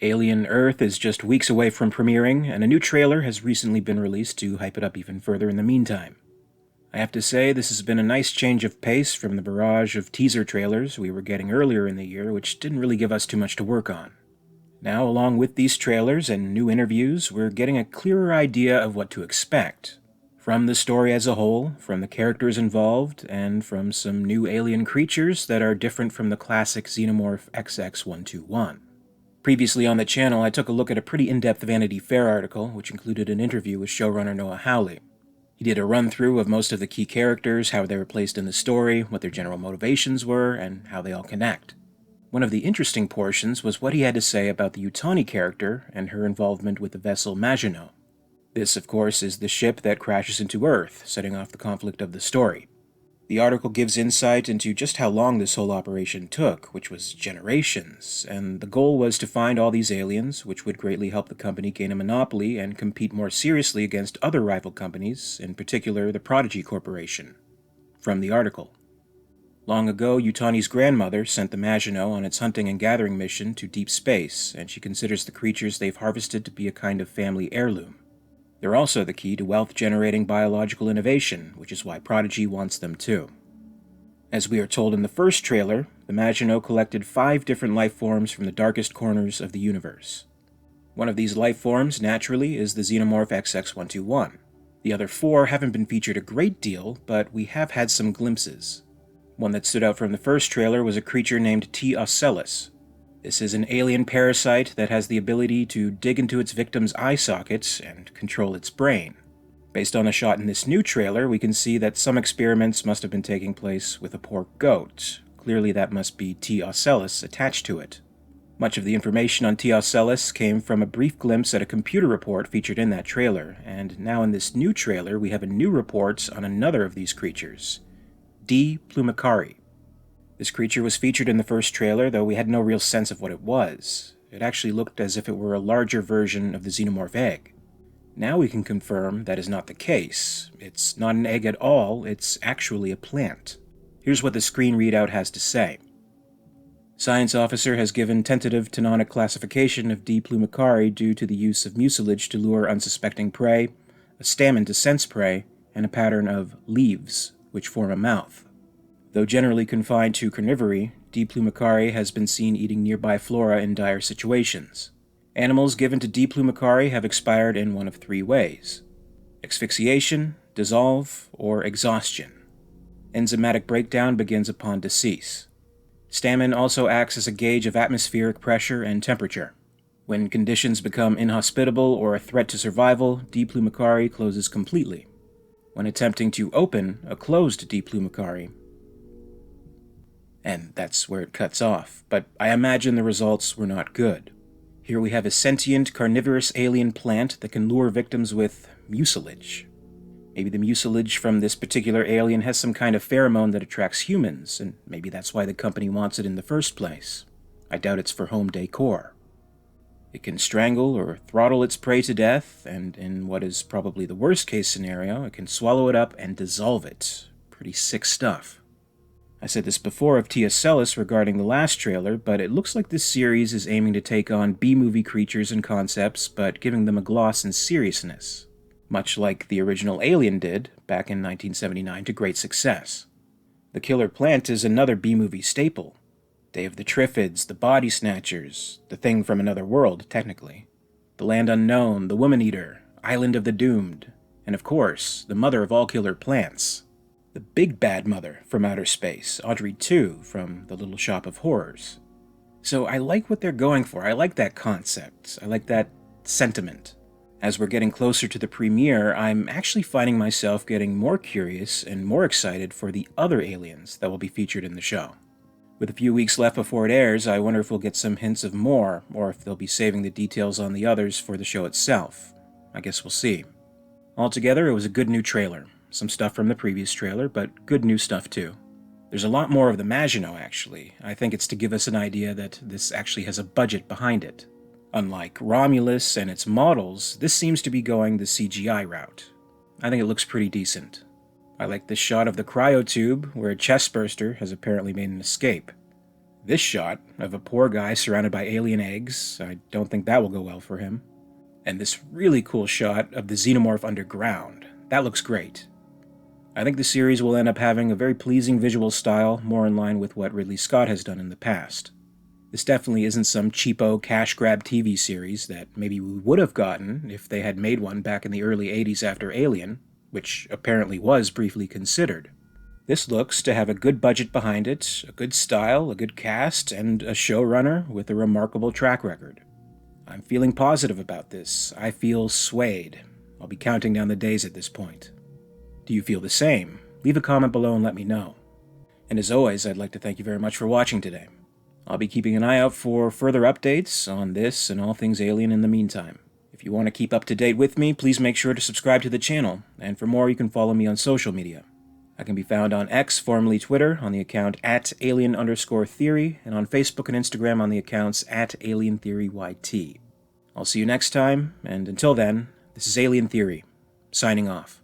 Alien Earth is just weeks away from premiering, and a new trailer has recently been released to hype it up even further in the meantime. I have to say, this has been a nice change of pace from the barrage of teaser trailers we were getting earlier in the year, which didn't really give us too much to work on. Now, along with these trailers and new interviews, we're getting a clearer idea of what to expect. From the story as a whole, from the characters involved, and from some new alien creatures that are different from the classic xenomorph XX121. Previously on the channel, I took a look at a pretty in-depth Vanity Fair article, which included an interview with showrunner Noah Hawley. He did a run-through of most of the key characters, how they were placed in the story, what their general motivations were, and how they all connect. One of the interesting portions was what he had to say about the Yutani character and her involvement with the vessel Maginot. This, of course, is the ship that crashes into Earth, setting off the conflict of the story. The article gives insight into just how long this whole operation took, which was generations, and the goal was to find all these aliens, which would greatly help the company gain a monopoly and compete more seriously against other rival companies, in particular the Prodigy Corporation. From the article. Long ago, Yutani's grandmother sent the Maginot on its hunting and gathering mission to deep space, and she considers the creatures they've harvested to be a kind of family heirloom. They're also the key to wealth-generating biological innovation, which is why Prodigy wants them too. As we are told in the first trailer, the Maginot collected 5 different life forms from the darkest corners of the universe. One of these life forms, naturally, is the xenomorph XX121. The other 4 haven't been featured a great deal, but we have had some glimpses. One that stood out from the first trailer was a creature named Tioelis. This is an alien parasite that has the ability to dig into its victim's eye sockets and control its brain. Based on a shot in this new trailer, we can see that some experiments must have been taking place with a pork goat. Clearly that must be Tioelis attached to it. Much of the information on Tioelis came from a brief glimpse at a computer report featured in that trailer, and now in this new trailer we have a new report on another of these creatures, D. Plumari. This creature was featured in the first trailer, though we had no real sense of what it was. It actually looked as if it were a larger version of the xenomorph egg. Now we can confirm that is not the case. It's not an egg at all, it's actually a plant. Here's what the screen readout has to say. Science officer has given tentative tenonic classification of D. plumicari due to the use of mucilage to lure unsuspecting prey, a stamen to sense prey, and a pattern of leaves, which form a mouth. Though generally confined to carnivory, D. plumicari has been seen eating nearby flora in dire situations. Animals given to D. plumicari have expired in one of 3 ways: asphyxiation, dissolve, or exhaustion. Enzymatic breakdown begins upon decease. Stamen also acts as a gauge of atmospheric pressure and temperature. When conditions become inhospitable or a threat to survival, D. plumicari closes completely. When attempting to open a closed D. plumicari, and that's where it cuts off, but I imagine the results were not good. Here we have a sentient, carnivorous alien plant that can lure victims with mucilage. Maybe the mucilage from this particular alien has some kind of pheromone that attracts humans, and maybe that's why the company wants it in the first place. I doubt it's for home decor. It can strangle or throttle its prey to death, and in what is probably the worst-case scenario, it can swallow it up and dissolve it. Pretty sick stuff. I said this before of Tioelis regarding the last trailer, but it looks like this series is aiming to take on B-movie creatures and concepts, but giving them a gloss and seriousness, much like the original Alien did back in 1979 to great success. The killer plant is another B-movie staple. Day of the Triffids, the Body Snatchers, the Thing from Another World, technically, The Land Unknown, the Woman-Eater, Island of the Doomed, and of course, the mother of all killer plants. The big bad mother from outer space, Audrey 2 from The Little Shop of Horrors. So I like what they're going for. I like that concept. I like that sentiment. As we're getting closer to the premiere, I'm actually finding myself getting more curious and more excited for the other aliens that will be featured in the show. With a few weeks left before it airs, I wonder if we'll get some hints of more, or if they'll be saving the details on the others for the show itself. I guess we'll see. Altogether, it was a good new trailer. Some stuff from the previous trailer, but good new stuff too. There's a lot more of the Maginot, actually. I think it's to give us an idea that this actually has a budget behind it. Unlike Romulus and its models, this seems to be going the CGI route. I think it looks pretty decent. I like this shot of the cryotube, where a chestburster has apparently made an escape. This shot of a poor guy surrounded by alien eggs, I don't think that will go well for him. And this really cool shot of the xenomorph underground, that looks great. I think the series will end up having a very pleasing visual style, more in line with what Ridley Scott has done in the past. This definitely isn't some cheapo cash grab TV series that maybe we would have gotten if they had made one back in the early 80s after Alien, which apparently was briefly considered. This looks to have a good budget behind it, a good style, a good cast, and a showrunner with a remarkable track record. I'm feeling positive about this. I feel swayed. I'll be counting down the days at this point. Do you feel the same? Leave a comment below and let me know. And as always, I'd like to thank you very much for watching today. I'll be keeping an eye out for further updates on this and all things Alien in the meantime. If you want to keep up to date with me, please make sure to subscribe to the channel, and for more you can follow me on social media. I can be found on X, formerly Twitter, on the account @alien_theory, and on Facebook and Instagram on the accounts @alientheoryyt. I'll see you next time, and until then, this is Alien Theory, signing off.